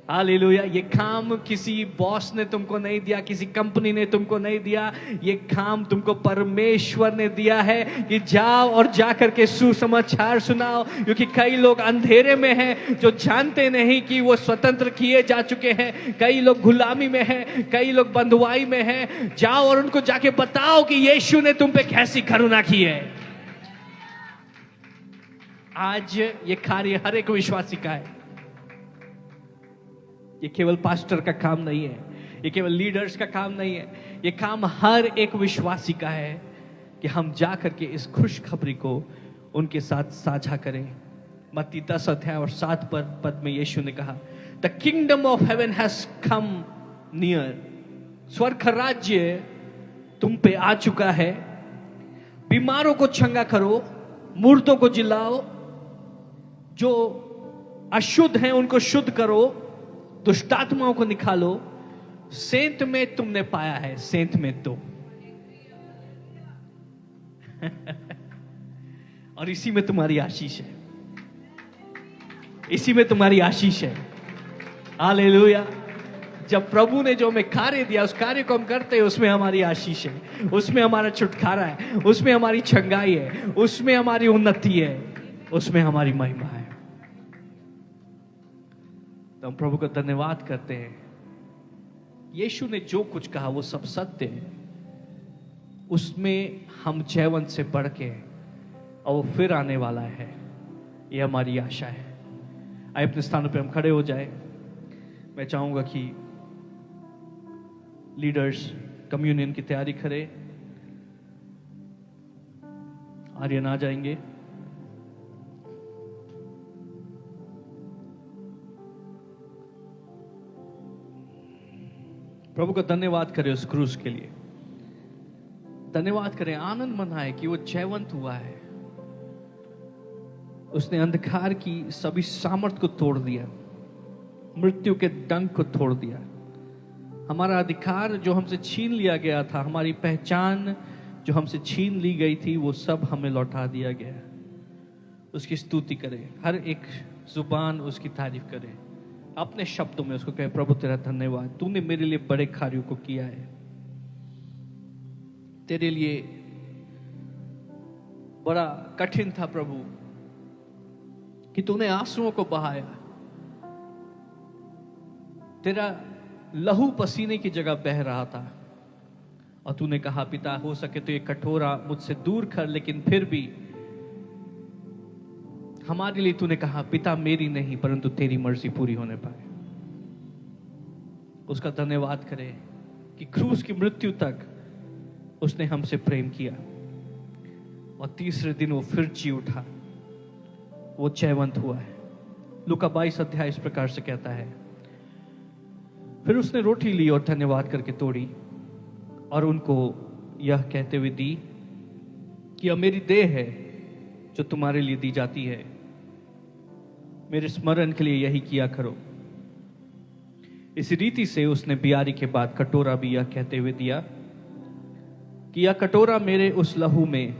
हालेलुया। ये काम किसी बॉस ने तुमको नहीं दिया, किसी कंपनी ने तुमको नहीं दिया, ये काम तुमको परमेश्वर ने दिया है कि जाओ और जाकर के सुसमाचार सुनाओ। क्योंकि कई लोग अंधेरे में हैं जो जानते नहीं कि वो स्वतंत्र किए जा चुके हैं। कई लोग गुलामी में हैं, कई लोग बंधुआई में हैं। जाओ और उनको जाके बताओ कि यीशु ने तुम पे कैसी करुणा की है। आज ये कार्य हर एक विश्वासी का है। ये केवल पास्टर का काम नहीं है, ये केवल लीडर्स का काम नहीं है, ये काम हर एक विश्वासी का है कि हम जा करके इस खुशखबरी को उनके साथ साझा करें। मत्ती 10 अध्याय और 7 पद में यीशु ने कहा, the kingdom of haven has come near. स्वर्ग का राज्य तुम पे आ चुका है। बीमारों को चंगा करो, मूर्तों को जिलाओ, जो अशुद्ध हैं उनको शुद्ध करो, दुष्टात्माओं को निकालो। सेंत में तुमने पाया है, सेंत में तो और इसी में तुम्हारी आशीष है, इसी में तुम्हारी आशीष है। हालेलुया। जब प्रभु ने जो हमें कार्य दिया उस कार्य को हम करते हैं, उसमें हमारी आशीष है, उसमें हमारा छुटकारा है, उसमें हमारी चंगाई है, उसमें हमारी उन्नति है, उसमें हमारी महिमा है। तो हम प्रभु का धन्यवाद करते हैं। यीशु ने जो कुछ कहा वो सब सत्य है, उसमें हम जयवंत से बढ़ के और वो फिर आने वाला है, ये हमारी आशा है। आइए अपने स्थानों पे हम खड़े हो जाए। मैं चाहूंगा कि लीडर्स कम्युनियन की तैयारी करें। आर्यन आ जाएंगे। प्रभु का धन्यवाद करें उस क्रूस के लिए, धन्यवाद करें, आनंद मनाए कि वो जयवंत हुआ है। उसने अंधकार की सभी सामर्थ को तोड़ दिया, मृत्यु के डंक को तोड़ दिया। हमारा अधिकार जो हमसे छीन लिया गया था, हमारी पहचान जो हमसे छीन ली गई थी, वो सब हमें लौटा दिया गया। उसकी स्तुति करें, हर एक जुबान उसकी तारीफ करे, अपने शब्दों में उसको कहे, प्रभु तेरा धन्यवाद, तूने मेरे लिए बड़े कार्यों को किया है। तेरे लिए बड़ा कठिन था प्रभु कि तूने आंसुओं को बहाया। तेरा लहू पसीने की जगह बह रहा था और तूने कहा, पिता हो सके तो ये कटोरा मुझसे दूर कर, लेकिन फिर भी हमारे लिए तूने कहा, पिता मेरी नहीं परंतु तेरी मर्जी पूरी होने पाए। उसका धन्यवाद करें कि क्रूस की मृत्यु तक उसने हमसे प्रेम किया और तीसरे दिन वो फिर जी उठा, वो जयवंत हुआ है। लूका 22 अध्याय इस प्रकार से कहता है, फिर उसने रोटी ली और धन्यवाद करके तोड़ी और उनको यह कहते हुए दी कि यह मेरी देह है जो तुम्हारे लिए दी जाती है, मेरे स्मरण के लिए यही किया करो। इस रीति से उसने बियारी के बाद कटोरा भी यह कहते हुए दिया कि यह कटोरा मेरे उस लहू में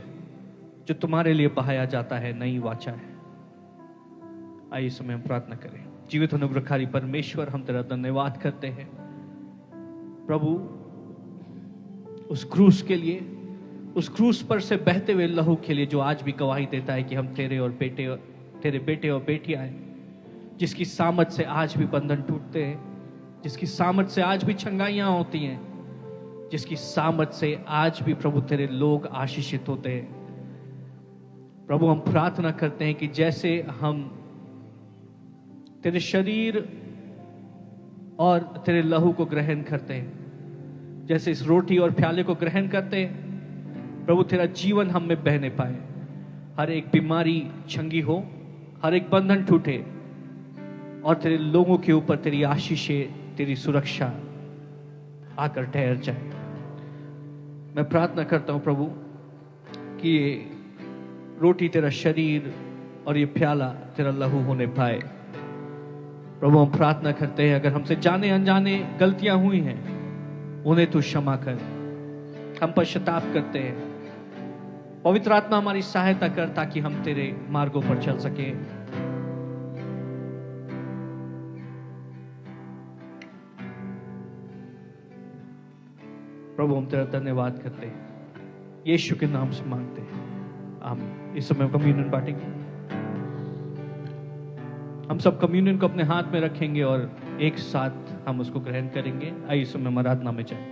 जो तुम्हारे लिए बहाया जाता है नई वाचा है। आइए समय हम प्रार्थना करें। जीवित अनुग्रहकारी परमेश्वर, हम तेरा धन्यवाद करते हैं प्रभु उस क्रूस के लिए, उस क्रूस पर से बहते हुए लहू के लिए जो आज भी गवाही देता है कि हम तेरे बेटे और बेटियां हैं, जिसकी सामर्थ से आज भी बंधन टूटते हैं, जिसकी सामर्थ से आज भी छंगाइयां होती हैं, जिसकी सामर्थ से आज भी प्रभु तेरे लोग आशीषित होते हैं। प्रभु हम प्रार्थना करते हैं कि जैसे हम तेरे शरीर और तेरे लहू को ग्रहण करते हैं, जैसे इस रोटी और प्याले को ग्रहण करते हैं, प्रभु तेरा जीवन हम में बहने पाए, हर एक बीमारी छंगी हो, हर एक बंधन टूटे और तेरे लोगों के ऊपर तेरी आशीषें, तेरी सुरक्षा आकर ठहर जाए। मैं प्रार्थना करता हूं प्रभु कि ये रोटी तेरा शरीर और ये प्याला तेरा लहू होने पाए। प्रभु हम प्रार्थना करते हैं अगर हमसे जाने अनजाने गलतियां हुई हैं उन्हें तू क्षमा कर। हम पश्चाताप करते हैं, पवित्र आत्मा हमारी सहायता कर ताकि हम तेरे मार्गों पर चल सके। प्रभु हम तेरा धन्यवाद करते हैं, यीशु के नाम से मांगते हैं, आमीन। इस समय कम्युनियन बांटेंगे। हम सब कम्युनियन को अपने हाथ में रखेंगे और एक साथ हम उसको ग्रहण करेंगे। आइए इस समय आराधना में जाएं।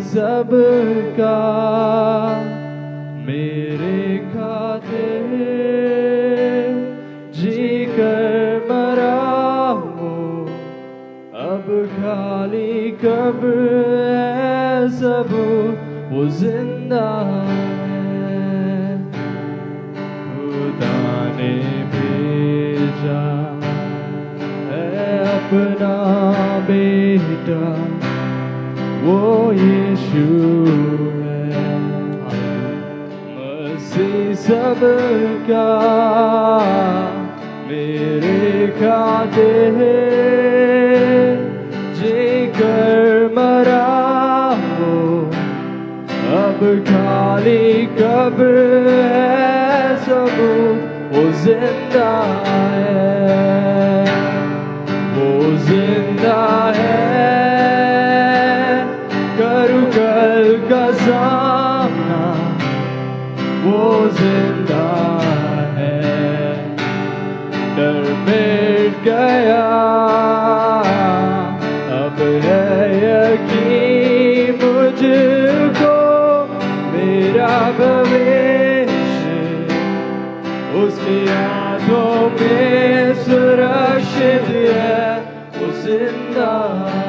सबका मेरे खातिर जी कर मरा हूँ, अब खाली कब्र है सब वो जिंदा है। खुदा ने भेजा है अपना बेटा, वो यीशु है। मसीह सबका मेरे खातिर जी कर मरा हो, अब खाली कब्र है सब वो जिंदा है, वो जिंदा है। करूं कल का सामना, वो जिंदा है। डर मिट गया, अब है यकीन मुझको, मेरा भविष्य उसकी यादों में सुरक्षित है, वो जिंदा है।